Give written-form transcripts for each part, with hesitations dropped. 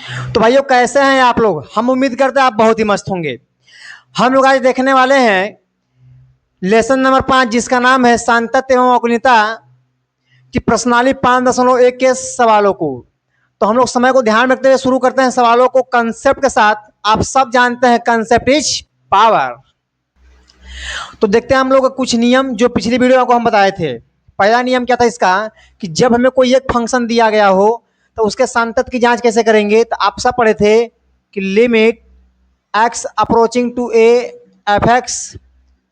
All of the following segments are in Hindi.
तो भाइयों कैसे हैं आप लोग? हम उम्मीद करते हैं आप बहुत ही मस्त होंगे। हम लोग आज देखने वाले हैं लेसन नंबर 5, जिसका नाम है सांतत्य एवं अकुनिता की प्रश्नावली 5.1 के सवालों को। तो हम लोग समय को ध्यान में रखते हुए शुरू करते हैं सवालों को कंसेप्ट के साथ। आप सब जानते हैं कंसेप्ट इज पावर। तो देखते हैं हम लोग कुछ नियम जो पिछली वीडियो को हम बताए थे। पहला नियम क्या था इसका कि जब हमें कोई एक फंक्शन दिया गया हो तो उसके सांतत्य की जांच कैसे करेंगे। तो आप सब पढ़े थे कि limit x approaching to a f x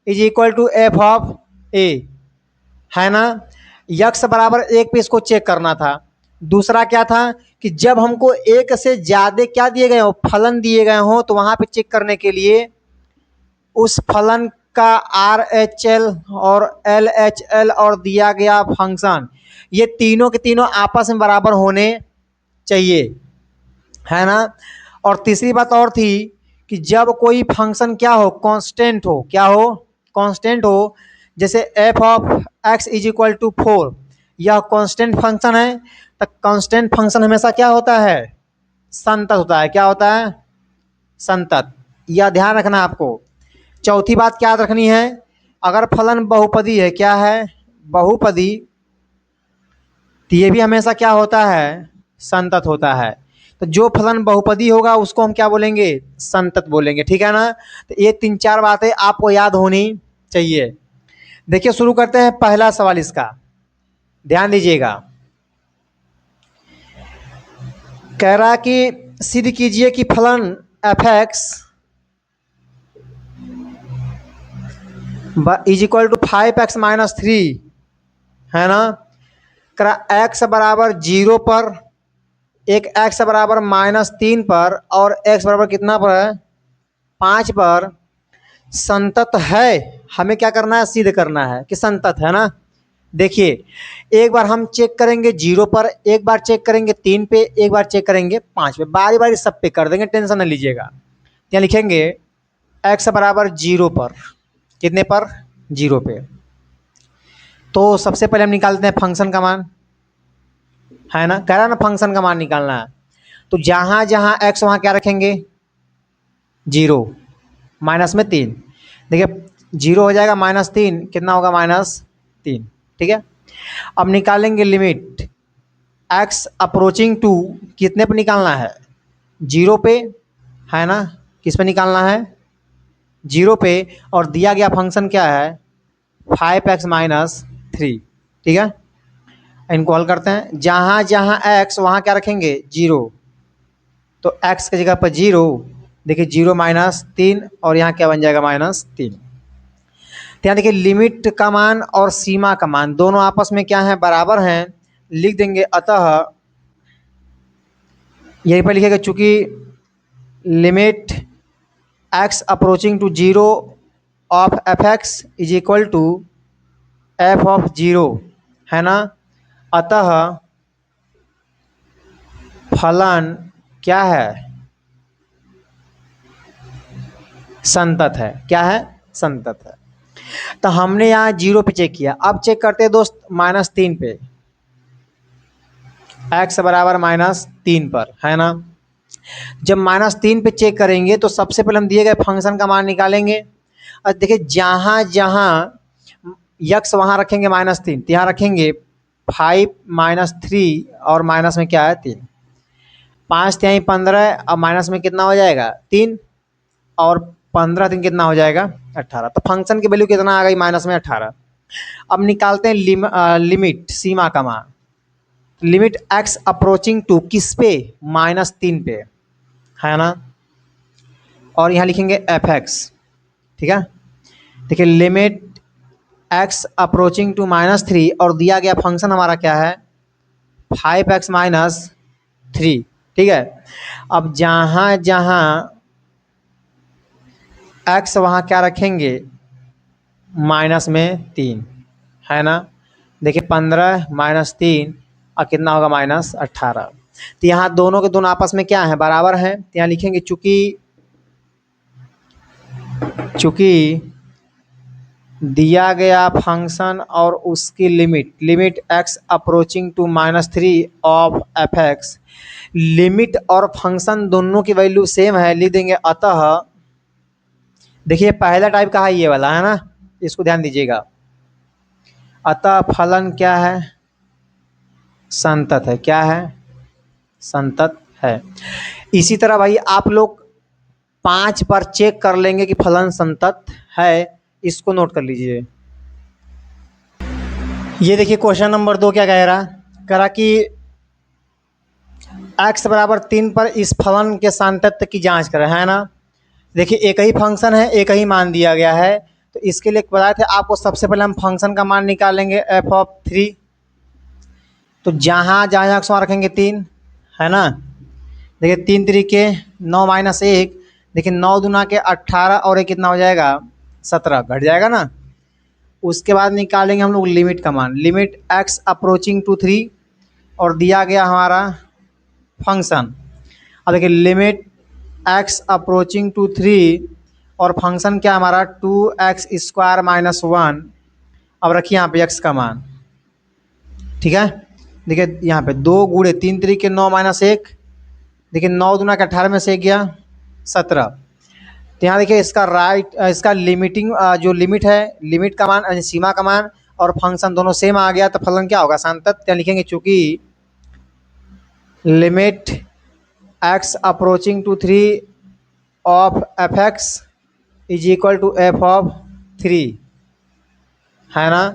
is equal to f of a, है ना। यक्स बराबर एक पे इसको चेक करना था। दूसरा क्या था कि जब हमको एक से ज्यादा क्या दिए गए हो, फलन दिए गए हो, तो वहां पे चेक करने के लिए उस फलन का आर एच एल और एल एच एल और दिया गया फंक्शन, ये तीनों के तीनों आपस में बराबर होने चाहिए, है ना। और तीसरी बात और थी कि जब कोई फंक्शन क्या हो, कांस्टेंट हो, क्या हो, कांस्टेंट हो। जैसे f of x is equal to 4, यह कांस्टेंट फंक्शन है। तो कांस्टेंट फंक्शन हमेशा क्या होता है, संतत होता है। क्या होता है, संतत। यह ध्यान रखना है आपको। चौथी बात क्या याद रखनी है, अगर फलन बहुपदी है, क्या है, बहुपदी, तो ये भी हमेशा क्या होता है, संतत होता है। तो जो फलन बहुपदी होगा उसको हम क्या बोलेंगे, संतत बोलेंगे, ठीक है ना। तो ये 3-4 बातें आपको याद होनी चाहिए। देखिए शुरू करते हैं पहला सवाल इसका, ध्यान दीजिएगा। कह रहा कि सिद्ध कीजिए कि फलन f x is equal to 5x-3, है ना। करा एक्स बराबर 0 पर, एक एक्स बराबर -3 पर और एक्स बराबर कितना पर है, 5 पर संतत है। हमें क्या करना है, सिद्ध करना है कि संतत है ना। देखिए एक बार हम चेक करेंगे 0 पर, एक बार चेक करेंगे 3 पे, एक बार चेक करेंगे 5 पे, बारी बारी सब पे कर देंगे, टेंशन न लीजिएगा। यहाँ लिखेंगे एक्स बराबर 0 पर, कितने पर, 0 पे। तो सबसे पहले हम निकालते हैं फंक्शन का मान, है ना। कह रहा ना फंक्शन का मान निकालना है। तो जहां जहां एक्स वहां क्या रखेंगे, 0, माइनस में 3। देखिए 0 हो जाएगा -3, कितना होगा, -3, ठीक है। अब निकालेंगे लिमिट एक्स अप्रोचिंग टू, कितने पे निकालना है, 0 पे, है ना। किस पे निकालना है, 0 पे। और दिया गया फंक्शन क्या है, 5x-3, ठीक है। इनको हल करते हैं। जहां जहां एक्स वहां क्या रखेंगे, 0। तो x की जगह पर 0, देखिए 0 -3 और यहाँ क्या बन जाएगा, -3। तो यहाँ देखिए लिमिट का मान और सीमा का मान दोनों आपस में क्या है, बराबर हैं। लिख देंगे अतः, यहीं पर लिखेगा चूंकि limit x approaching to 0 of f x is equal to f of 0, है ना। अतः फलन क्या है, संतत है। क्या है, संतत है। तो हमने यहाँ 0 पे चेक किया। अब चेक करते हैं दोस्त -3 पे, x बराबर -3 पर, है ना। जब -3 पे चेक करेंगे तो सबसे पहले हम दिए गए फंक्शन का मान निकालेंगे। और देखिए जहां जहां यक्स वहां रखेंगे -3, तो यहाँ रखेंगे 5-3 और माइनस में क्या है, 3। 5 3 15, अब माइनस में कितना हो जाएगा, 3, और 15 3 कितना हो जाएगा, 18। तो फंक्शन की वैल्यू कितना आ गई, माइनस में 18। अब निकालते हैं लिमिट, सीमा का मान। लिमिट एक्स अप्रोचिंग टू किस पे, -3 पे, है ना। और यहाँ लिखेंगे एफ एक्स, ठीक है। देखिए लिमिट एक्स अप्रोचिंग टू -3 और दिया गया फंक्शन हमारा क्या है, 5x-3, ठीक है। अब जहां जहां x वहां क्या रखेंगे, -3, है ना। देखिए 15 -3 और कितना होगा, -18। तो यहाँ दोनों के दोनों आपस में क्या है, बराबर है। तो यहाँ लिखेंगे चूंकि दिया गया फंक्शन और उसकी limit x approaching to -3 of f x, limit और फंक्शन दोनों की वैल्यू सेम है, लिख देंगे अतः। देखिए पहला टाइप का है ये वाला, है ना, इसको ध्यान दीजिएगा। अतः फलन क्या है, संतत है। क्या है, संतत है। इसी तरह भाई आप लोग 5 पर चेक कर लेंगे कि फलन संतत है, इसको नोट कर लीजिए। ये देखिए क्वेश्चन नंबर 2 क्या कह रहा, करा कि x बराबर 3 पर इस फलन के सान्तत्य की जांच करें, है ना। देखिए एक ही फंक्शन है, एक ही मान दिया गया है, तो इसके लिए बताए थे आपको, सबसे पहले हम फंक्शन का मान निकालेंगे f(3), तो जहाँ जहाँ x वहाँ रखेंगे 3, है ना। देखिए 3 तरीके 9 - 1, देखिए 9 दूना के 18 और एक कितना हो जाएगा 17, घट जाएगा ना। उसके बाद निकालेंगे हम लोग लिमिट का मान, लिमिट x अप्रोचिंग टू 3 और दिया गया हमारा फंक्शन। अब देखिए लिमिट x अप्रोचिंग टू 3 और फंक्शन क्या हमारा 2x² - 1। अब रखिए यहाँ पे x का मान, ठीक है। देखिए यहाँ पे 2 गुणे 3 तरीके 9 - 1, देखिए 9 दूना के 18 में से गया 17। तो यहाँ देखिए इसका लिमिटिंग जो लिमिट है, लिमिट का मान यानी सीमा का मान और फंक्शन दोनों सेम आ गया, तो फलन क्या होगा, संतत। क्या लिखेंगे, चूंकि limit x approaching to 3 of f x is equal to f(3), है ना।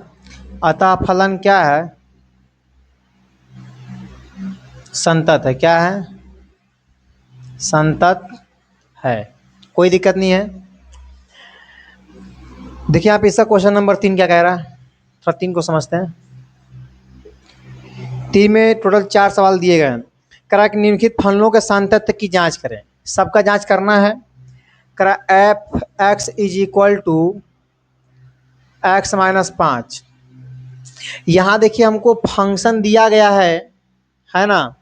अतः फलन क्या है, संतत है। क्या है, संतत है, कोई दिक्कत नहीं है। देखिए आप इसका क्वेश्चन नंबर 3 क्या कह रहा है, थोड़ा 3 को समझते हैं। 3 में टोटल 4 सवाल दिए गए हैं। करा कि निम्नलिखित फलनों के सान्तत्य की जांच करें, सबका जांच करना है। करा f x is equal to x - 5। यहाँ देखिए हमको फंक्शन दिया गया है ना,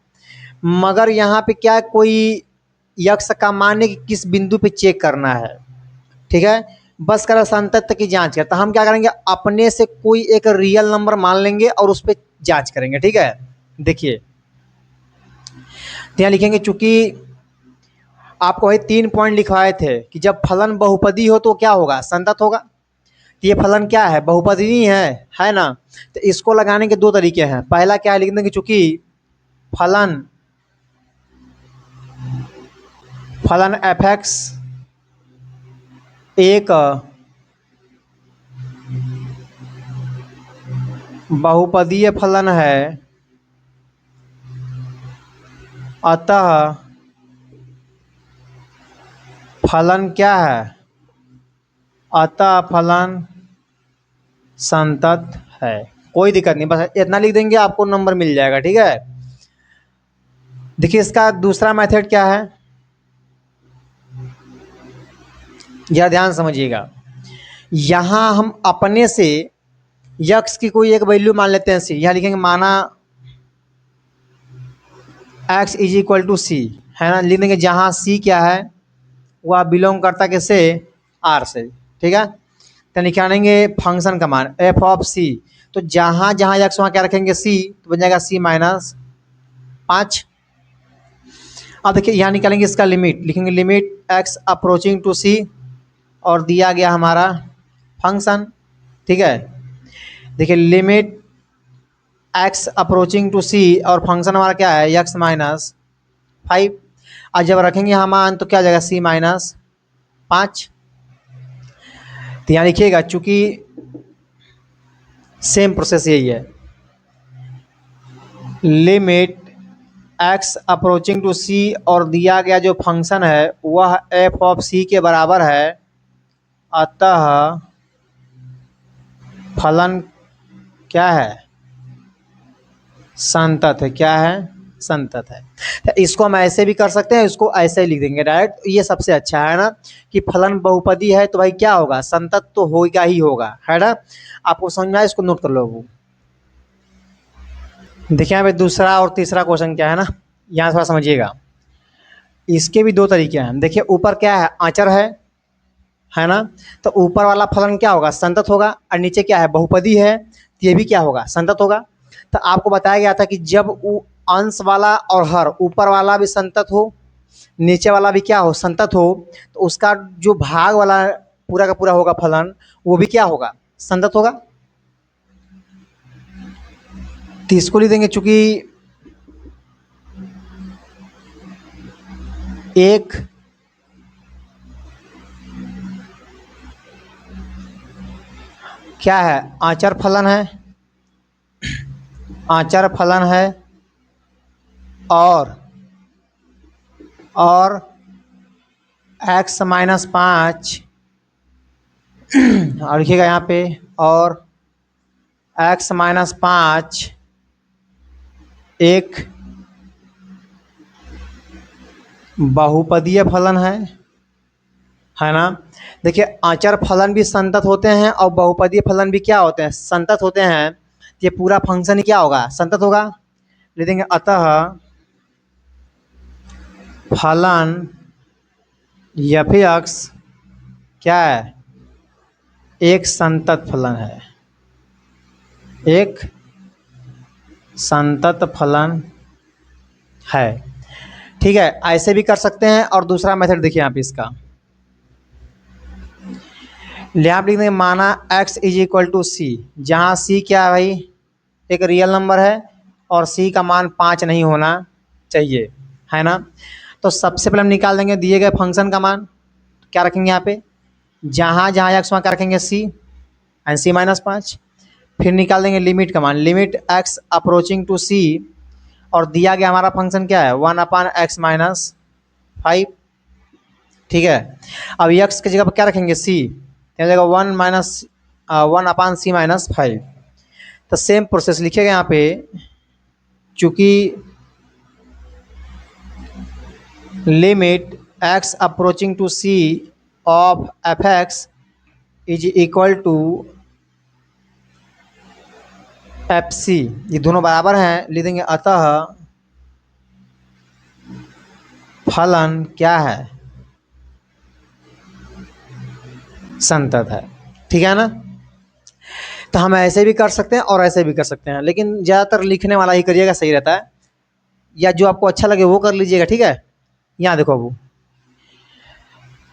मगर यहाँ पे क्या कोई यक्ष का मान है कि किस बिंदु पे चेक करना है, ठीक है। बस करा सान्तत्य की जांच करता, हम क्या करेंगे, अपने से कोई एक रियल नंबर मान लेंगे और उस पर जांच करेंगे, ठीक है। देखिए यहाँ लिखेंगे, चूंकि आपको वही 3 पॉइंट लिखवाए थे कि जब फलन बहुपदी हो तो क्या होगा, संतत होगा। तो ये फलन क्या है, बहुपदी नहीं है ना। तो इसको लगाने के 2 तरीके हैं। पहला क्या है, लिख देंगे चूंकि फलन एफ एक्स एक बहुपदीय फलन है, अतः फलन क्या है, अतः फलन संतत है। कोई दिक्कत नहीं, बस इतना लिख देंगे, आपको नंबर मिल जाएगा, ठीक है। देखिए इसका दूसरा मेथड क्या है, यह ध्यान समझिएगा। यहाँ हम अपने से यक्स की कोई एक वैल्यू मान लेते हैं सी, यहाँ लिखेंगे माना x इज इक्वल टू सी, है ना। लिख देंगे जहाँ सी क्या है, वह बिलोंग करता किससे, आर से, ठीक है। तो निकालेंगे फंक्शन का मान एफ ऑफ सी, तो जहाँ जहाँ यक्स वहाँ क्या रखेंगे सी, तो बन जाएगा C-5। अब देखिए यहाँ निकालेंगे इसका लिमिट, लिखेंगे लिमिट x अप्रोचिंग टू सी और दिया गया हमारा फंक्शन, ठीक है। देखिए लिमिट x अप्रोचिंग टू सी और फंक्शन हमारा क्या है x-5। और जब रखेंगे यहाँ मान तो क्या हो जाएगा C-5। तो यहाँ लिखिएगा, चूंकि सेम प्रोसेस यही है, लिमिट x अप्रोचिंग टू सी और दिया गया जो फंक्शन है वह f ऑफ सी के बराबर है, अतः फलन क्या है, संतत है। क्या है, संतत है। तो इसको हम ऐसे भी कर सकते हैं, इसको ऐसे ही लिख देंगे डायरेक्ट, ये सबसे अच्छा है ना, कि फलन बहुपदी है तो भाई क्या होगा, संतत तो होगा ही होगा, है ना। आपको समझ में आया, इसको नोट कर लो। देखिए यहाँ पे दूसरा और तीसरा क्वेश्चन क्या है ना, यहाँ थोड़ा समझिएगा। इसके भी 2 तरीके हैं। देखिए ऊपर क्या है, आंचर है ना। तो ऊपर वाला फलन क्या होगा, संतत होगा, और नीचे क्या है, बहुपदी है, तो ये भी क्या होगा, संतत होगा। तो आपको बताया गया था कि जब अंश वाला और हर, ऊपर वाला भी संतत हो, नीचे वाला भी क्या हो, संतत हो, तो उसका जो भाग वाला पूरा का पूरा होगा फलन, वो भी क्या होगा, संतत होगा। तो इसको लिख देंगे, चूंकि एक क्या है, आचर फलन है, आचर फलन है, और x माइनस 5, और लिखिएगा यहाँ पे, और x माइनस 5 एक बहुपदीय फलन है ना। देखिए आचर फलन भी संतत होते हैं और बहुपदीय फलन भी क्या होते हैं, संतत होते हैं। ये पूरा फंक्शन ही क्या होगा, संतत होगा। लिख देंगे अतः फलन f(x) क्या है, एक संतत फलन है, एक संतत फलन है। ठीक है, ऐसे भी कर सकते हैं। और दूसरा मेथड देखिए आप इसका, यहाँ लिख देंगे माना x इज इक्वल टू सी, जहाँ c क्या है भाई, एक रियल नंबर है और c का मान 5 नहीं होना चाहिए, है ना। तो सबसे पहले हम निकाल देंगे दिए गए फंक्शन का मान। तो क्या रखेंगे यहाँ पे, जहाँ जहाँ x वहाँ क्या रखेंगे c, एंड c माइनस 5। फिर निकाल देंगे लिमिट का मान, limit x approaching to c, और दिया गया हमारा फंक्शन क्या है, 1/x माइनस 5। ठीक है, अब x की जगह पर क्या रखेंगे, c, क्या जाएगा 1/c माइनस 5। तो सेम प्रोसेस लिखिएगा यहाँ पे, चूंकि limit x approaching to c of f(x) is equal to fc, ये दोनों बराबर हैं, लिख देंगे अतः फलन क्या है, संतत है। ठीक है ना। तो हम ऐसे भी कर सकते हैं और ऐसे भी कर सकते हैं, लेकिन ज़्यादातर लिखने वाला ही करिएगा, सही रहता है, या जो आपको अच्छा लगे वो कर लीजिएगा। ठीक है, यहाँ देखो, वो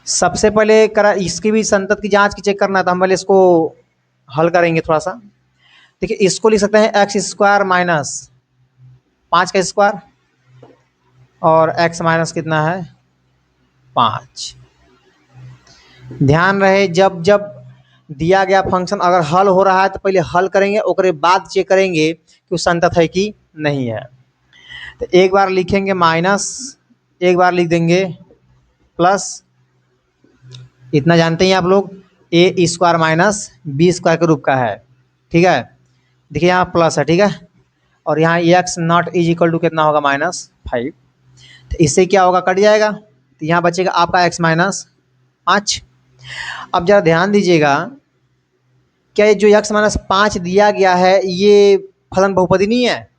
सबसे पहले करा, इसकी भी संतत की जांच की चेक करना है, तो हम पहले इसको हल करेंगे थोड़ा सा। देखिए इसको लिख सकते हैं x² माइनस 5 का स्क्वायर, और x माइनस कितना है, 5। ध्यान रहे जब जब दिया गया फंक्शन अगर हल हो रहा है तो पहले हल करेंगे, उसके बाद चेक करेंगे कि वो संतत है कि नहीं है। तो एक बार लिखेंगे माइनस, एक बार लिख देंगे प्लस, इतना जानते हैं आप लोग, a² माइनस b² के रूप का है। ठीक है, देखिए यहाँ प्लस है, ठीक है, और यहाँ x not is equal to कितना होगा, -5। तो इससे क्या होगा, कट जाएगा, तो यहाँ बचेगा आपका x माइनस 5। अब जरा ध्यान दीजिएगा, क्या ये जो x माइनस 5 दिया गया है ये फलन बहुपदी नहीं है,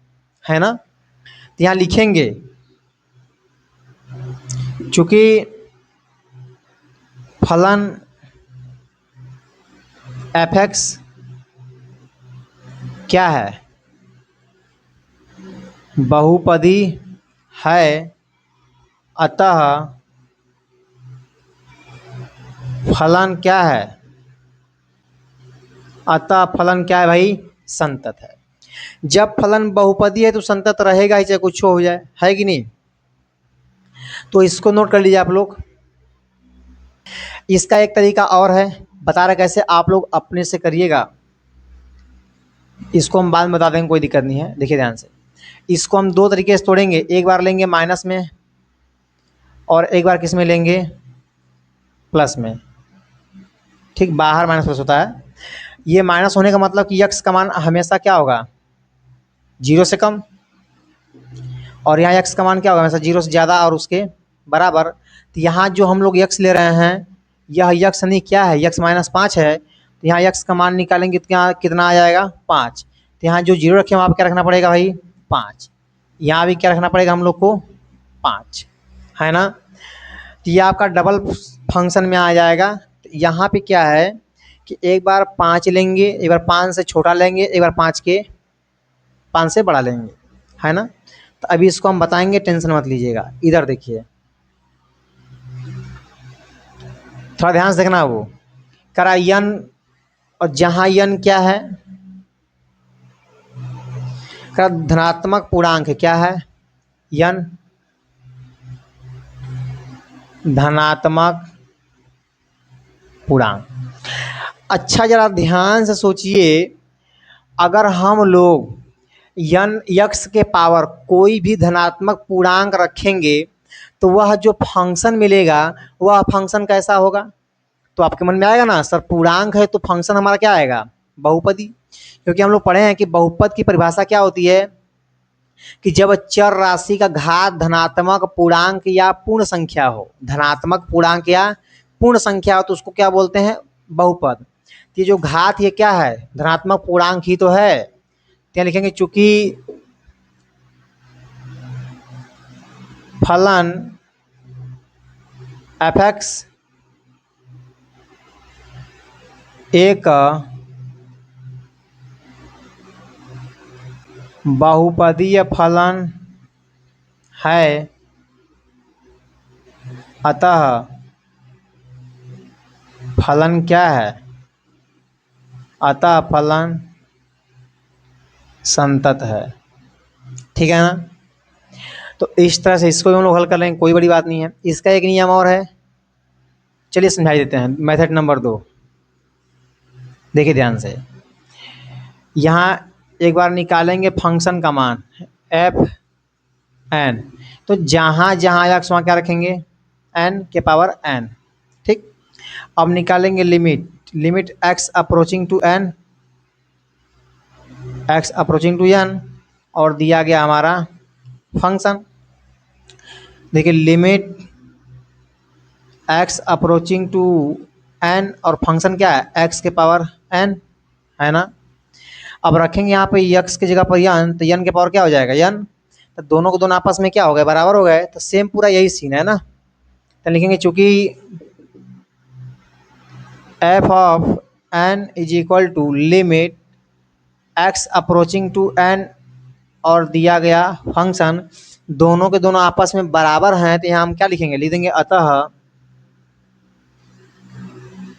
है ना। तो यहाँ लिखेंगे, चूंकि फलन f(x) क्या है, बहुपदी है, अतः फलन क्या है, अतः फलन क्या है भाई, संतत है। जब फलन बहुपदी है तो संतत रहेगा ही, चाहे कुछ हो जाए, है कि नहीं। तो इसको नोट कर लीजिए आप लोग। इसका एक तरीका और है, बता रहे कैसे, आप लोग अपने से करिएगा, इसको हम बाद में बता देंगे, कोई दिक्कत नहीं है। देखिए ध्यान से, इसको हम दो तरीके से तोड़ेंगे, एक बार लेंगे माइनस में और एक बार किस में लेंगे, प्लस में। ठीक, बाहर माइनस प्लस होता है। ये माइनस होने का मतलब कि x का मान हमेशा क्या होगा, 0 से कम, और यहाँ x का मान क्या होगा, हमेशा 0 से ज़्यादा और उसके बराबर। तो यहाँ जो हम लोग x ले रहे हैं, यह x नहीं क्या है, x माइनस 5 है। तो यहाँ x का मान निकालेंगे तो यहाँ कितना आ जाएगा, 5। तो यहाँ जो 0 रखे वहाँ पर क्या रखना पड़ेगा भाई, 5। यहाँ भी क्या रखना पड़ेगा हम लोग को, 5, है ना। तो ये आपका डबल फंक्शन में आ जाएगा। तो यहाँ पे क्या है कि एक बार 5 लेंगे, एक बार 5 से छोटा लेंगे, एक बार 5 से बड़ा लेंगे, है ना। तो अभी इसको हम बताएंगे, टेंशन मत लीजिएगा। इधर देखिए, थोड़ा ध्यान से देखना। वो करा यन, और जहाँ यन क्या है, करा धनात्मक पूर्णांक है, क्या है यन, धनात्मक पूर्णांक। अच्छा जरा ध्यान से सोचिए, अगर हम लोग यन यक्स के पावर कोई भी धनात्मक पूर्णांक रखेंगे तो वह जो फंक्शन मिलेगा वह फंक्शन कैसा होगा। तो आपके मन में आएगा ना, सर पूर्णांक है तो फंक्शन हमारा क्या आएगा, बहुपदी। क्योंकि हम लोग पढ़े हैं कि बहुपद की परिभाषा क्या होती है कि जब चर राशि का घात धनात्मक पूर्णांक या पूर्ण संख्या हो, धनात्मक पूर्णांक या पूर्ण संख्या हो, तो उसको क्या बोलते हैं, बहुपद। ये जो घात ये क्या है, धनात्मक पूर्णांक ही तो है। क्या लिखेंगे, चूंकि फलन एफ एक्स एक बहुपदीय फलन है, अतः फलन क्या है, अतः फलन संतत है। ठीक है ना। तो इस तरह से इसको भी हम लोग हल कर लेंगे, कोई बड़ी बात नहीं है। इसका एक नियम और है, चलिए समझाई देते हैं। मेथड नंबर 2, देखिए ध्यान से। यहाँ एक बार निकालेंगे फंक्शन का मान एफ एन, तो जहाँ जहाँ एक्स वहाँ क्या रखेंगे, एन के पावर एन। ठीक, अब निकालेंगे limit x approaching to n, x approaching to n, और दिया गया हमारा फंक्शन। देखिए limit x approaching to n, और फंक्शन क्या है, एक्स के पावर एन, है ना। अब रखेंगे यहाँ पे यक्स की जगह पर यन, तो यन के पावर क्या हो जाएगा, यन। तो दोनों को दोनों आपस में क्या हो गए, बराबर हो गए। तो सेम पूरा यही सीन है ना। तो लिखेंगे चूंकि f of n is equal to limit x approaching to n, और दिया गया फंक्शन, दोनों के दोनों आपस में बराबर हैं, तो यहाँ हम क्या लिखेंगे, लिख देंगे अतः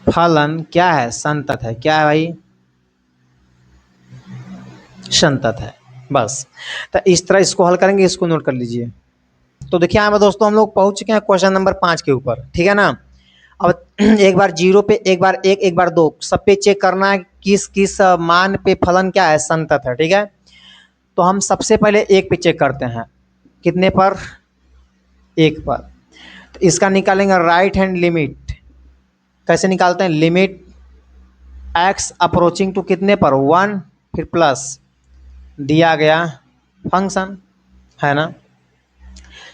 फलन क्या है, संतत है। क्या है भाई, संतत है। बस, तो इस तरह इसको हल करेंगे, इसको नोट कर लीजिए। तो देखिए यहाँ पर दोस्तों हम लोग पहुंच चुके हैं क्वेश्चन नंबर 5 के ऊपर। ठीक है ना। अब एक बार 0 पे, एक बार 1, एक बार 2, सब पे चेक करना है किस किस मान पे फलन क्या है, संतत है। ठीक है, तो हम सबसे पहले 1 पे चेक करते हैं। कितने पर, 1 पर। तो इसका निकालेंगे राइट हैंड लिमिट। कैसे निकालते हैं, लिमिट एक्स अप्रोचिंग टू कितने पर, 1, फिर प्लस दिया गया फंक्शन, है ना।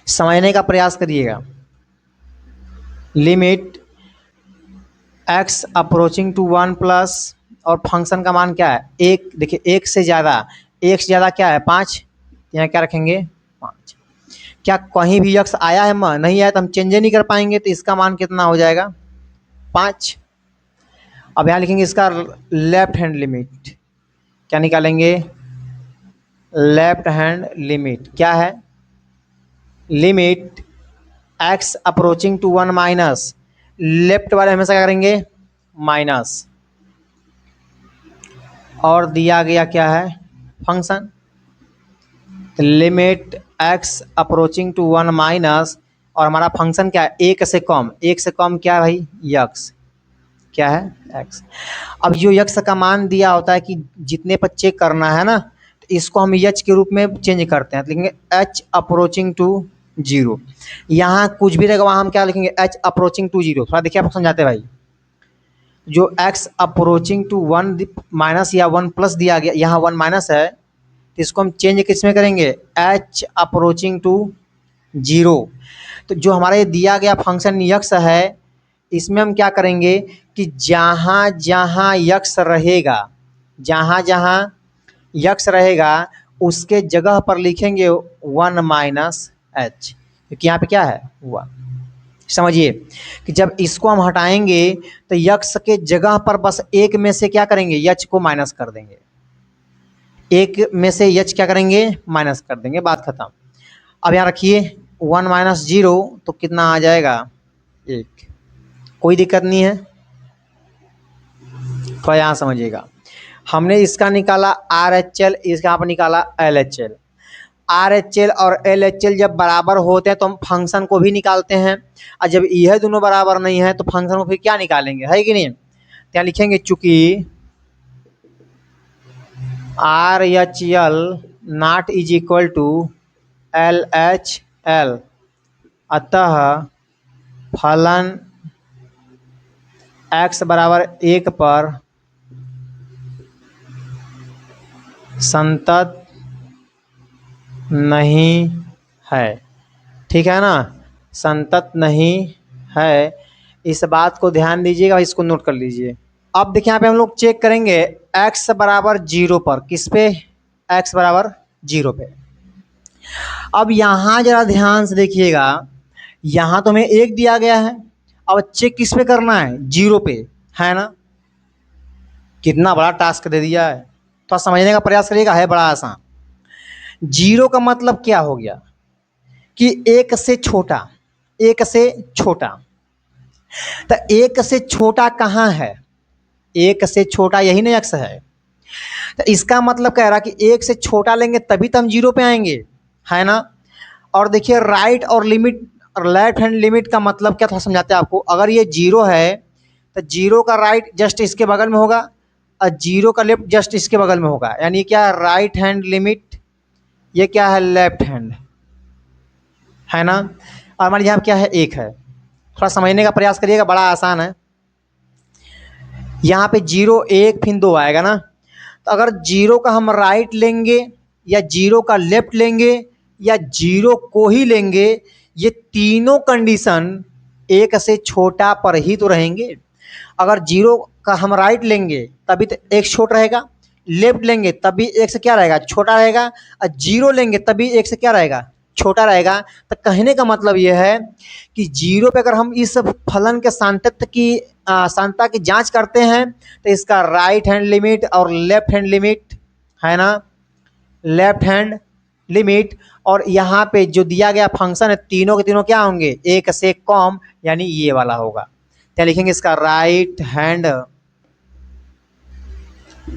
समझने का प्रयास करिएगा। Limit x approaching to 1 plus, और फंक्शन का मान क्या है, 1। देखिए 1 से ज़्यादा क्या है, 5। यहाँ क्या रखेंगे, 5। क्या कहीं भी यक्स आया है, नहीं आया तो हम चेंज नहीं कर पाएंगे, तो इसका मान कितना हो जाएगा, 5। अब यहाँ लिखेंगे इसका लेफ्ट हैंड लिमिट। क्या निकालेंगे, लेफ्ट हैंड लिमिट क्या है, limit x approaching to 1 minus, left वाले हमेशा क्या करेंगे, माइनस, और दिया गया क्या है, function. Limit x approaching to 1 minus, और हमारा फंक्शन क्या है, 1 से कम। 1 से कम क्या है भाई, यक्स, क्या है, एक्स। अब जो यक्स का मान दिया होता है कि जितने पर चेक करना है ना, तो इसको हम एच के रूप में चेंज करते हैं, तो लिखेंगे एच अप्रोचिंग टू 0। यहाँ कुछ भी रहेगा वहाँ हम क्या लिखेंगे, एच अप्रोचिंग टू 0। थोड़ा देखिए आप समझाते भाई। जो x अप्रोचिंग टू 1 माइनस या 1 प्लस दिया गया, यहाँ 1 माइनस है, तो इसको हम चेंज किस में करेंगे, h अप्रोचिंग टू 0। तो जो हमारा ये दिया गया फंक्शन यक्स है, इसमें हम क्या करेंगे कि जहाँ जहाँ यक्स रहेगा, जहाँ जहाँ यक्स रहेगा उसके जगह पर लिखेंगे 1 माइनस एच, क्योंकि यहाँ पे क्या है 1। समझिए कि जब इसको हम हटाएंगे तो यक्स के जगह पर बस एक में से क्या करेंगे, यच को माइनस कर देंगे, एक में से यच क्या करेंगे, माइनस कर देंगे, बात खत्म। अब यहाँ रखिए 1 माइनस 0 तो कितना आ जाएगा, 1। कोई दिक्कत नहीं है, तो यहाँ समझिएगा हमने इसका निकाला RHL, इसका यहाँ पर निकाला LHL। RHL और LHL जब बराबर होते हैं तो हम फंक्शन को भी निकालते हैं, और जब यह दोनों बराबर नहीं है तो फंक्शन को फिर क्या निकालेंगे, है कि नहीं। क्या लिखेंगे, चूंकि RHL not is equal to LHL, अतः फलन x बराबर 1 पर संतत नहीं है। ठीक है ना, संतत नहीं है, इस बात को ध्यान दीजिएगा, इसको नोट कर लीजिए। अब देखिए यहाँ पे हम लोग चेक करेंगे x बराबर 0 पर, किस पे, x बराबर 0 पे। अब यहाँ जरा ध्यान से देखिएगा, यहाँ तो हमें 1 दिया गया है, अब चेक किस पे करना है, 0 पे, है ना। कितना बड़ा टास्क दे दिया है, तो समझने का प्रयास करिएगा, है बड़ा आसान। 0 का मतलब क्या हो गया कि 1 से छोटा, 1 से छोटा। तो 1 से छोटा कहाँ है, 1 से छोटा यही ना x है। तो इसका मतलब कह रहा कि 1 से छोटा लेंगे तभी तो हम 0 पे आएंगे, है ना। और देखिए राइट और लिमिट और लेफ्ट हैंड लिमिट का मतलब क्या था, समझाते हैं आपको। अगर ये 0 है तो 0 का राइट जस्ट इसके बगल में होगा और 0 का लेफ्ट जस्ट इसके बगल में होगा, यानी क्या, राइट हैंड लिमिट, ये क्या है, लेफ्ट हैंड, है ना। और हमारे यहाँ क्या है, 1 है। थोड़ा समझने का प्रयास करिएगा, बड़ा आसान है। यहाँ पे 0 1 फिर 2 आएगा ना। तो अगर 0 का हम राइट लेंगे या 0 का लेफ्ट लेंगे या 0 को ही लेंगे, ये तीनों कंडीशन 1 से छोटा पर ही तो रहेंगे। अगर 0 का हम राइट लेंगे तभी तो 1 छोटा रहेगा, लेफ्ट लेंगे तभी 1 से क्या रहेगा, छोटा रहेगा, और 0 लेंगे तभी 1 से क्या रहेगा, छोटा रहेगा। तो कहने का मतलब यह है कि 0 पे अगर हम इस फलन के सांतत्य की सांतता की जांच करते हैं तो इसका राइट हैंड लिमिट और लेफ्ट हैंड लिमिट, है ना, लेफ्ट हैंड लिमिट, और यहाँ पे जो दिया गया फंक्शन है तीनों के तीनों क्या होंगे, 1 से कम, यानी ये वाला होगा। क्या लिखेंगे, इसका राइट हैंड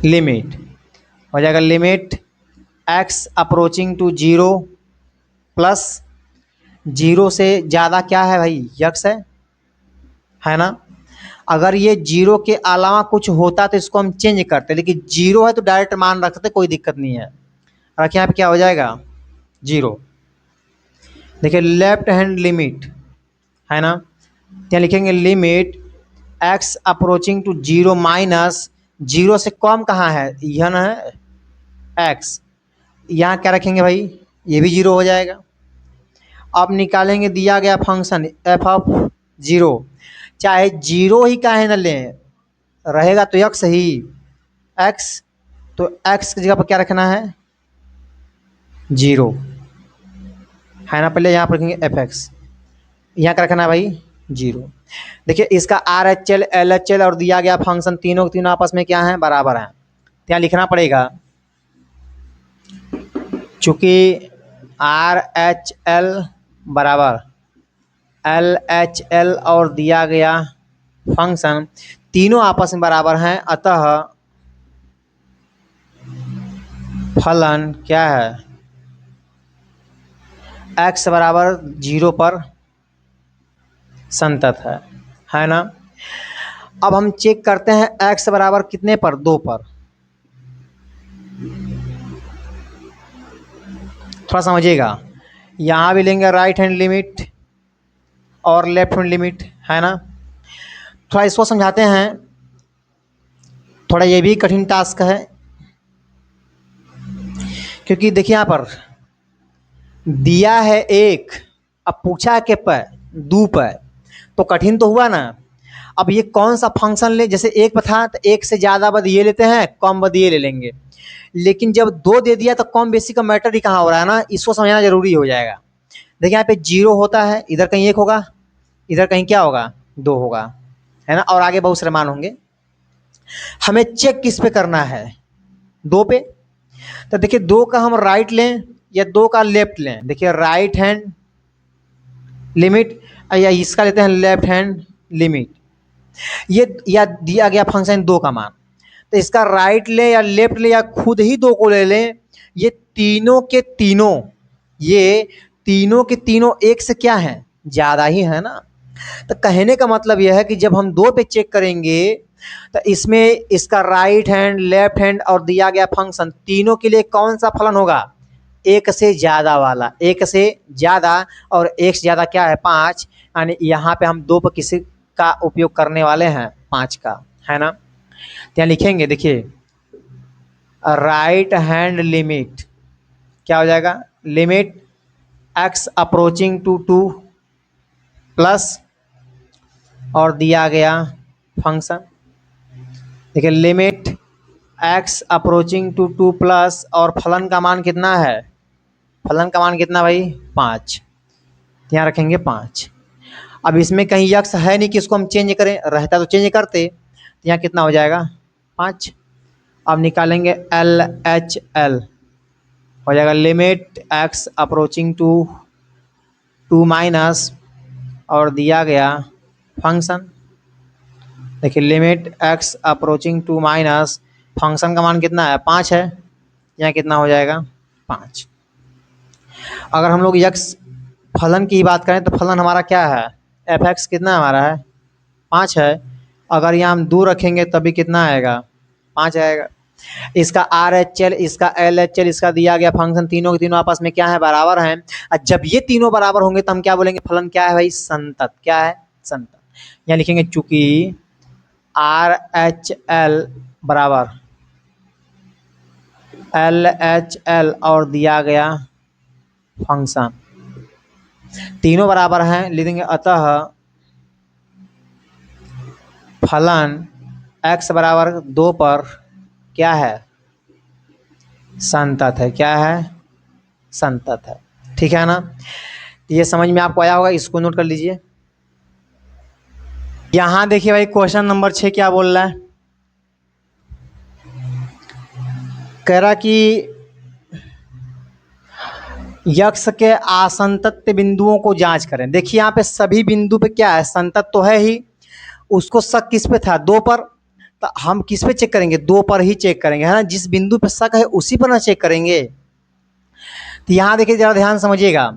लिमिट हो जाएगा, limit x approaching to 0 plus 0 से ज़्यादा क्या है भाई, यक्स है ना। अगर ये 0 के अलावा कुछ होता तो इसको हम चेंज करते, लेकिन 0 है तो डायरेक्ट मान रखते, कोई दिक्कत नहीं है। रखिए यहाँ पे क्या हो जाएगा, 0। देखिए लेफ्ट हैंड लिमिट, है ना, क्या लिखेंगे, limit x approaching to 0 minus 0 से कम कहाँ है, यह ना है x, यहाँ क्या रखेंगे भाई, ये भी 0 हो जाएगा। अब निकालेंगे दिया गया फंक्शन f ऑफ 0, चाहे 0 ही काहे न लें, रहेगा तो x ही, x, तो x की जगह पर क्या रखना है, 0, है ना। पहले यहाँ पर रखेंगे fx, यहाँ क्या रखना है भाई, 0। देखिए इसका RHL LHL और दिया गया फंक्शन तीनों के तीनों आपस में क्या है, बराबर हैं, तो यहाँ लिखना पड़ेगा चूँकि RHL बराबर LHL और दिया गया फंक्शन तीनों आपस में बराबर हैं, अतः फलन क्या है, x बराबर 0 पर संतत है ना। अब हम चेक करते हैं x बराबर कितने पर, 2 पर। थोड़ा समझिएगा, यहाँ भी लेंगे राइट हैंड लिमिट और लेफ्ट हैंड लिमिट, है ना। थोड़ा इसको समझाते हैं, थोड़ा ये भी कठिन टास्क है, क्योंकि देखिए यहाँ पर दिया है 1, अब पूछा के पर 2 पर, तो कठिन तो हुआ ना। अब ये कौन सा फंक्शन ले, जैसे 1 पर था तो 1 से ज़्यादा बद ये लेते हैं, कम बद ये ले लेंगे, लेकिन जब 2 दे दिया तो कम बेसी का मैटर ही कहाँ हो रहा है ना, इसको समझना जरूरी हो जाएगा। देखिए यहाँ पे 0 होता है, इधर कहीं 1 होगा, इधर कहीं क्या होगा, 2 होगा, है ना, और आगे बहुत सारे मान होंगे। हमें चेक किस पे करना है, 2 पे। तो देखिए 2 का हम राइट लें या 2 का लेफ्ट लें। देखिए राइट हैंड लिमिट या इसका लेते हैं लेफ्ट हैंड लिमिट। ये या दिया गया फंक्शन 2 का मान, तो इसका राइट ले या लेफ्ट ले या खुद ही 2 को ले लें, ये तीनों के तीनों, ये तीनों के तीनों एक से क्या है, ज़्यादा ही है ना। तो कहने का मतलब यह है कि जब हम 2 पे चेक करेंगे तो इसमें इसका राइट हैंड, लेफ्ट हैंड और दिया गया फंक्शन तीनों के लिए कौन सा फलन होगा, एक से ज़्यादा वाला, एक से ज़्यादा, और एक से ज़्यादा क्या है, 5। यानी यहाँ पे हम 2 पर किसी का उपयोग करने वाले हैं, 5 का, है ना। तो यहाँ लिखेंगे, देखिए राइट हैंड लिमिट क्या हो जाएगा, limit x approaching to 2 plus और दिया गया फंक्शन। देखिए limit x approaching to 2 plus और फलन का मान कितना है, फलन का मान कितना भाई, 5। यहाँ रखेंगे 5। अब इसमें कहीं यक्स है नहीं कि इसको हम चेंज करें, रहता तो चेंज करते। तो यहाँ कितना हो जाएगा, 5। अब निकालेंगे LHL, हो जाएगा limit x approaching to 2 minus और दिया गया फंक्शन। देखिए limit x approaching 2 minus, function का मान कितना है, 5 है, यहाँ कितना हो जाएगा, 5। अगर हम लोग यक्स फलन की बात करें तो फलन हमारा क्या है, f(x) कितना हमारा है, 5 है। अगर यहाँ हम 2 रखेंगे तभी कितना आएगा, 5 आएगा। इसका RHL, इसका LHL, इसका दिया गया फंक्शन, तीनों के तीनों आपस में क्या है, बराबर हैं। और जब ये तीनों बराबर होंगे तो हम क्या बोलेंगे, फलन क्या है भाई, संतत। क्या है, संतत। यहाँ लिखेंगे चूंकि RHL बराबर LHL और दिया गया फंक्शन तीनों बराबर हैं, लिखेंगे अतः फलन x बराबर 2 पर क्या है, संतत है। क्या है, संतत है। ठीक है ना, ये समझ में आपको आया होगा, इसको नोट कर लीजिए। यहां देखिए भाई क्वेश्चन नंबर 6 क्या बोल रहा है, कह रहा कि यक्ष के असंतत बिंदुओं को जांच करें। देखिए यहाँ पे सभी बिंदु पे क्या है, संतत तो है ही, उसको शक किस पे था, 2 पर। तो हम किस पे चेक करेंगे, 2 पर ही चेक करेंगे, है ना। जिस बिंदु पे शक है उसी पर ना चेक करेंगे। तो यहाँ देखिए जरा ध्यान समझिएगा,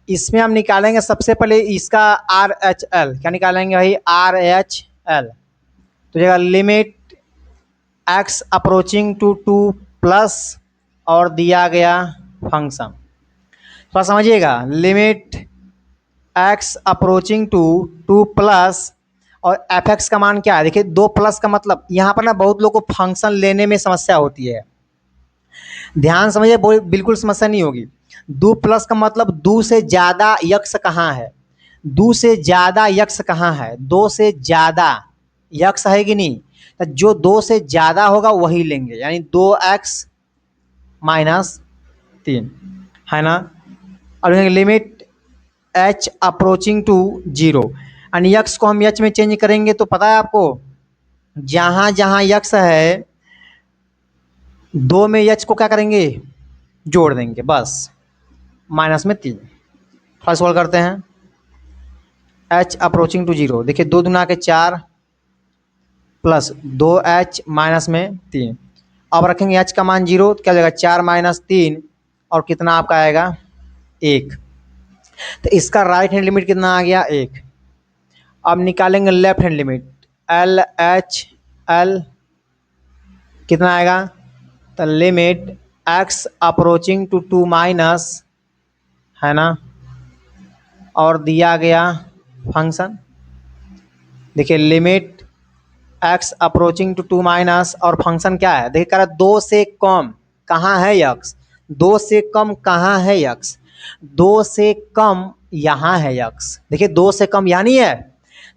इसमें हम निकालेंगे सबसे पहले इसका RHL। क्या निकालेंगे भाई, RHL। तो जगह limit x approaching to 2 plus और दिया गया फंक्शन। थोड़ा समझिएगा, limit x approaching to 2 plus और f(x) का मान क्या है। देखिए 2 प्लस का मतलब यहाँ पर ना बहुत लोगों को फंक्शन लेने में समस्या होती है, ध्यान समझिए, बिल्कुल समस्या नहीं होगी। 2 प्लस का मतलब 2 से ज़्यादा यक्ष कहाँ है, 2 से ज़्यादा यक्ष कहाँ है, 2 से ज़्यादा यक्ष है कि नहीं। तो जो 2 से ज़्यादा होगा वही लेंगे, यानी 2x माइनस 3, है ना। और लिमिट h अप्रोचिंग टू 0, यानी यक्ष को हम यक्ष में चेंज करेंगे तो पता है आपको, जहाँ जहाँ यक्ष है 2 में यक्ष को क्या करेंगे, जोड़ देंगे बस, माइनस में 3। फर्स्ट सॉल्व करते हैं, h अप्रोचिंग टू 0, देखिए 2 दूना के 4 प्लस 2h माइनस में 3। अब रखेंगे h का मान 0, तो क्या हो जाएगा, 4 माइनस 3 और कितना आपका आएगा, 1। तो इसका राइट हैंड लिमिट कितना आ गया, 1। अब निकालेंगे लेफ्ट हैंड लिमिट, LHL कितना आएगा, तो limit x approaching to 2 minus, है ना, और दिया गया फंक्शन। देखिए limit x approaching to 2 minus और फंक्शन क्या है, देखिए कह रहा 2 से कम कहाँ है यक्स, 2 से कम कहाँ है यक्स, 2 से कम यहाँ है यक्स। देखिए 2 से कम यहाँ नहीं है,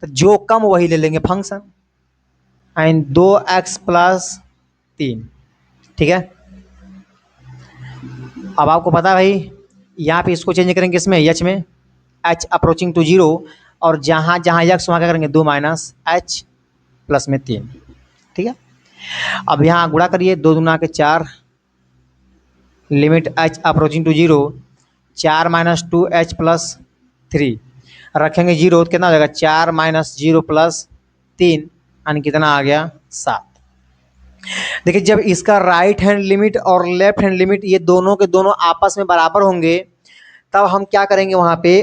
तो जो कम वही ले लेंगे फंक्शन, एंड 2x प्लस 3। ठीक है, अब आपको पता है भाई, यहाँ पे इसको चेंज करेंगे इसमें, h में, h अप्रोचिंग टू 0, और जहाँ जहाँ यक्स वहाँ क्या करेंगे 2 माइनस एच प्लस में 3। ठीक है, अब यहाँ गुणा करिए, 2 दूना के 4, limit h approaching to 0, 4 minus 2h plus 3 रखेंगे 0 तो कितना हो जाएगा 4 माइनस 0 प्लस 3 यानी कितना आ गया 7। देखिए जब इसका राइट हैंड लिमिट और लेफ्ट हैंड लिमिट ये दोनों के दोनों आपस में बराबर होंगे तब हम क्या करेंगे वहाँ पे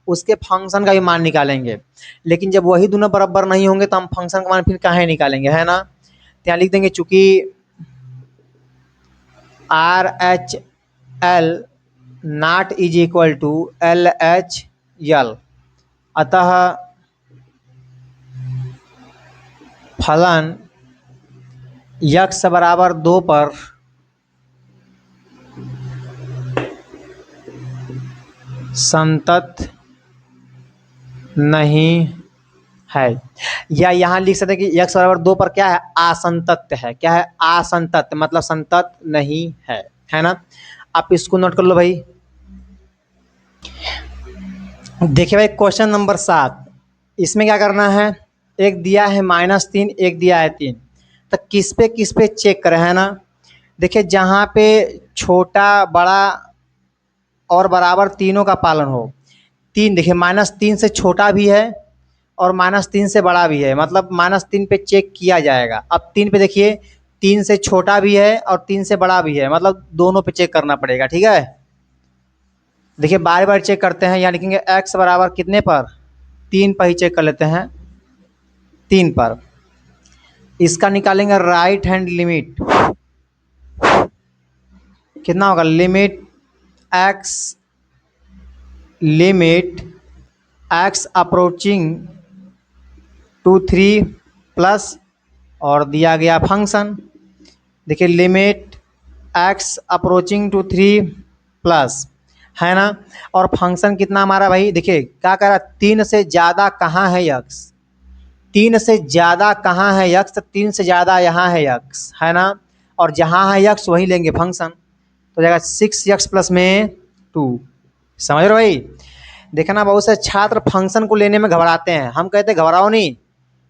उसके फंक्शन का भी मान निकालेंगे। लेकिन जब वही दोनों बराबर नहीं होंगे तो हम फंक्शन का मान फिर काहे निकालेंगे, है ना। तो यहाँ लिख देंगे चूंकि R H L not is equal to L H L, अतः फलन यक्स बराबर 2 पर संतत नहीं है। या यहाँ लिख सकते हैं कि यक्स बराबर 2 पर क्या है असंतत है। क्या है असंतत, मतलब संतत नहीं है ना। आप इसको नोट कर लो भाई। देखिए भाई क्वेश्चन नंबर 7, इसमें क्या करना है, एक दिया है -3, एक दिया है 3, तो किस पे चेक करें, है ना। देखिए जहाँ पे छोटा बड़ा और बराबर तीनों का पालन हो, 3 देखिए -3 से छोटा भी है और -3 से बड़ा भी है, मतलब -3 पे चेक किया जाएगा। अब 3 पे देखिए 3 से छोटा भी है और 3 से बड़ा भी है, मतलब दोनों पे चेक करना पड़ेगा। ठीक है, देखिए बार बार चेक करते हैं, यहाँ लिखेंगे x बराबर कितने पर 3 पर ही चेक कर लेते हैं, 3 पर। इसका निकालेंगे राइट हैंड लिमिट, कितना होगा limit x approaching to 3 plus और दिया गया फंक्शन। देखिए limit x approaching to 3 plus, है ना। और फंक्शन कितना हमारा भाई, देखिए क्या कह रहा है 3 से ज़्यादा कहाँ है यक्स, 3 से ज़्यादा कहाँ है यक्स, 3 से ज़्यादा यहाँ है यक्स, है ना। और जहाँ है यक्स वहीं लेंगे फंक्शन, तो जाएगा 6x प्लस में 2। समझ रहे हो भाई। देखना बहुत से छात्र फंक्शन को लेने में घबराते हैं, हम कहते हैं घबराओ नहीं,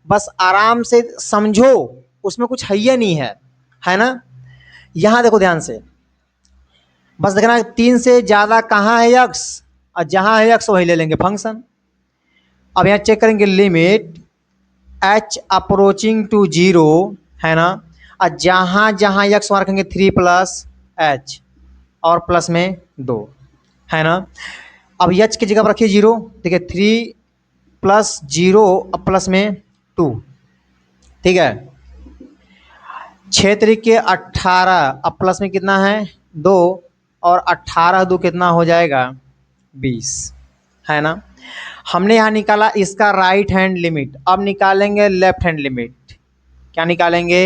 बस आराम से समझो, उसमें कुछ है ही नहीं है ना। यहाँ देखो ध्यान से, बस देखना 3 से ज़्यादा कहाँ है यक्स और जहाँ है यक्स वही ले लेंगे फंक्शन। अब यहाँ चेक करेंगे लिमिट h अप्रोचिंग टू 0, है ना, और जहाँ जहाँ यक्स वहाँ रखेंगे 3 प्लस h और प्लस में 2, है ना। अब h की जगह पर रखिए 0, देखिए 3 प्लस 0 और प्लस में 2, ठीक है। 6 तरीके 18, अब प्लस में कितना है 2 और 18 2 कितना हो जाएगा 20, है ना। हमने यहाँ निकाला इसका राइट हैंड लिमिट, अब निकालेंगे लेफ्ट हैंड लिमिट। क्या निकालेंगे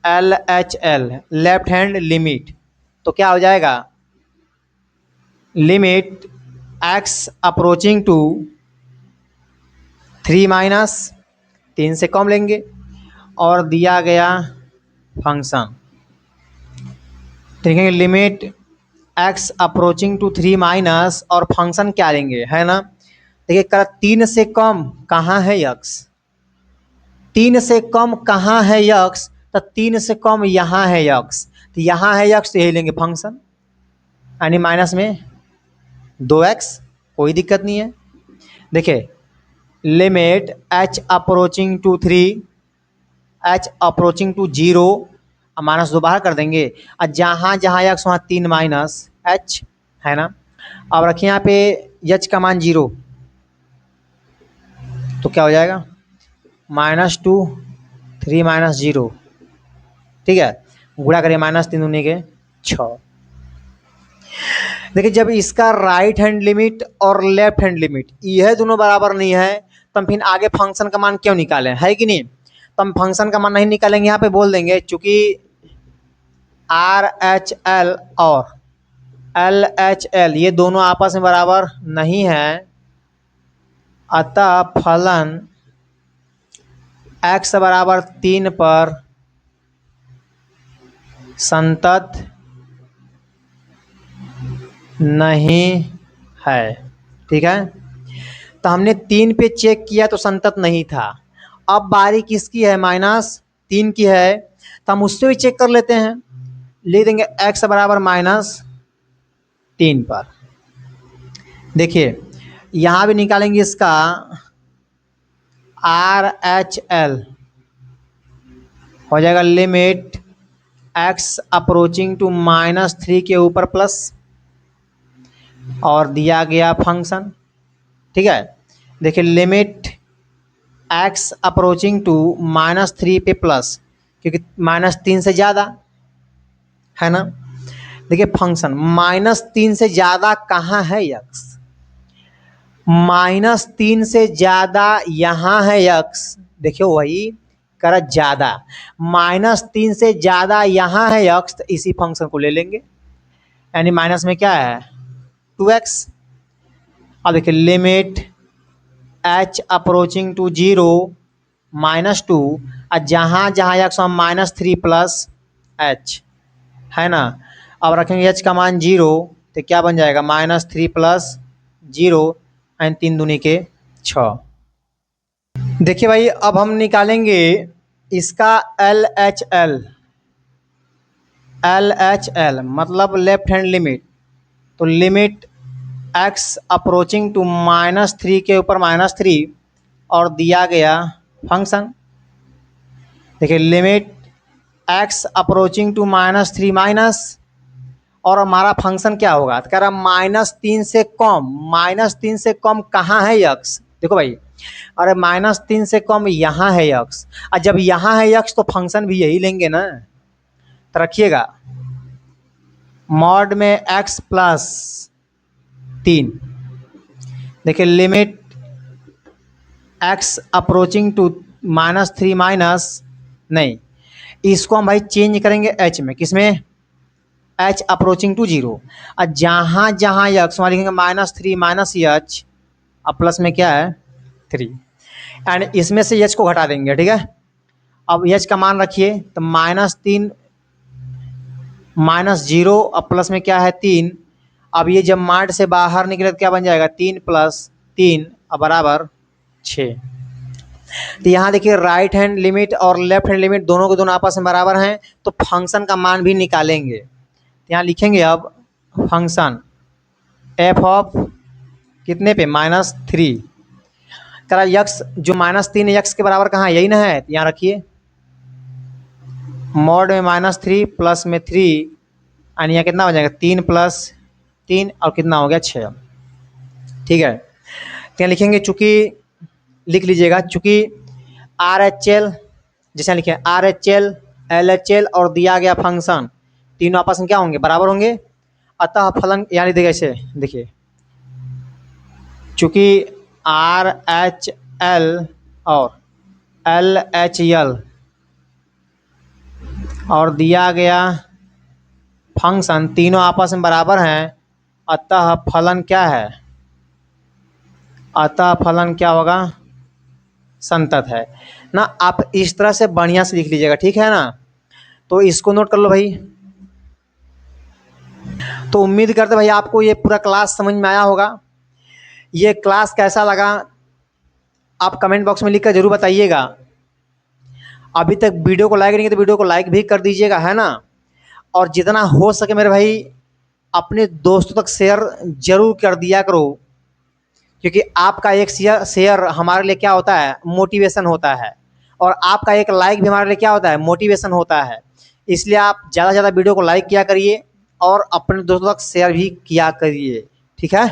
LHL लेफ्ट हैंड लिमिट, तो क्या हो जाएगा limit x approaching to 3 minus 3 से कम लेंगे और दिया गया फंक्शन, देखेंगे limit x approaching to 3 minus और फंक्शन क्या लेंगे, है ना। देखिए कर 3 से कम कहाँ है यक्स, 3 से कम कहाँ है यक्स, तो 3 से कम यहाँ है यक्स, तो यहाँ है यक्स तो यही लेंगे फंक्शन, यानी माइनस में 2x, कोई दिक्कत नहीं है। देखिए limit h approaching to 3, h approaching to 0 -2 बाहर कर देंगे और जहाँ जहाँ यक्स वहाँ 3 माइनस h, है ना। अब रखिए यहाँ पे h का मान 0, तो क्या हो जाएगा -2 3 माइनस 0, ठीक है। गुणा करिए -3 दूनी के 6। देखिए जब इसका राइट हैंड लिमिट और लेफ्ट हैंड लिमिट यह दोनों बराबर नहीं है तो हम फिर आगे फंक्शन का मान क्यों निकालें, है कि नहीं। तो हम फंक्शन का मान नहीं निकालेंगे, यहाँ पे बोल देंगे चूंकि RHL और LHL ये दोनों आपस में बराबर नहीं है, अतः फलन x बराबर 3 पर संतत नहीं है, ठीक है। तो हमने 3 पे चेक किया तो संतत नहीं था। अब बारी किसकी है? -3 की है, तो हम उससे भी चेक कर लेते हैं। लिख देंगे x बराबर -3 पर। देखिए यहाँ भी निकालेंगे इसका RHL, हो जाएगा लिमिट x अप्रोचिंग टू -3 के ऊपर प्लस और दिया गया फंक्शन। ठीक है, देखिए लिमिट x अप्रोचिंग टू -3 पे प्लस, क्योंकि -3 से ज़्यादा है ना। देखिए फंक्शन -3 से ज़्यादा कहाँ है x? -3 से ज़्यादा यहाँ है x। देखियो वही कर ज़्यादा, -3 से ज़्यादा यहाँ है x, तो इसी फंक्शन को ले लेंगे, यानी माइनस में क्या है 2x। अब देखिए लिमिट h अप्रोचिंग टू 0 -2, और जहाँ जहाँ x हम -3 प्लस h है ना। अब रखेंगे h का मान 0, तो क्या बन जाएगा -3 प्लस 0 एंड 3 दूनी के 6। देखिए भाई अब हम निकालेंगे इसका LHL मतलब लेफ्ट हैंड लिमिट। तो लिमिट x अप्रोचिंग टू -3 के ऊपर -3 और दिया गया फंक्शन। देखिए limit x approaching to -3 minus, और हमारा फंक्शन क्या होगा? तो कह रहा -3 से कम, -3 से कम कहाँ है x? देखो भाई, अरे -3 से कम यहाँ है x, और जब यहाँ है x तो फंक्शन भी यही लेंगे ना। तो रखिएगा मॉड में x प्लस 3। देखिए limit x approaching to -3 minus, नहीं इसको हम भाई चेंज करेंगे h में, किसमें? h अप्रोचिंग टू 0, और जहाँ जहाँ x वहाँ लिखेंगे -3 माइनस h, अब प्लस में क्या है 3, एंड इसमें से h को घटा देंगे। ठीक है, अब h का मान रखिए, तो -3 -0 अब प्लस में क्या है 3। अब ये जब मार्ट से बाहर निकले तो क्या बन जाएगा 3 + 3 अब बराबर 6। तो यहाँ देखिए राइट हैंड लिमिट और लेफ्ट हैंड लिमिट दोनों के दोनों आपस में बराबर हैं, तो फंक्शन का मान भी निकालेंगे। तो यहाँ लिखेंगे अब फंक्शन f ऑफ कितने पे -3, करा यक्स जो -3 यक्स के बराबर कहाँ है? यही ना है। तो यहाँ रखिए मॉड में -3 प्लस में 3, यानी यहाँ कितना हो जाएगा 3 + 3 और कितना हो गया 6। ठीक है, तो यहाँ लिखेंगे चूँकि, लिख लीजिएगा चूँकि RHL, जैसे लिखे RHL LHL और दिया गया फंक्शन तीनों आपस में क्या होंगे? बराबर होंगे। अतः फलन यानी देखिए ऐसे, देखिए चूँकि RHL और LHL और दिया गया फंक्शन तीनों आपस में बराबर हैं, अतः फलन क्या है? अतः फलन क्या होगा? संतत है ना। आप इस तरह से बढ़िया से लिख लीजिएगा, ठीक है ना। तो इसको नोट कर लो भाई। तो उम्मीद करते भाई आपको ये पूरा क्लास समझ में आया होगा। ये क्लास कैसा लगा आप कमेंट बॉक्स में लिख कर जरूर बताइएगा। अभी तक वीडियो को लाइक नहीं किया तो वीडियो को लाइक भी कर दीजिएगा, है ना। और जितना हो सके मेरे भाई अपने दोस्तों तक शेयर जरूर कर दिया करो, क्योंकि आपका एक शेयर हमारे लिए क्या होता है? मोटिवेशन होता है, और आपका एक लाइक भी हमारे लिए क्या होता है? मोटिवेशन होता है। इसलिए आप ज़्यादा से ज़्यादा वीडियो को लाइक किया करिए और अपने दोस्तों तक शेयर भी किया करिए, ठीक है।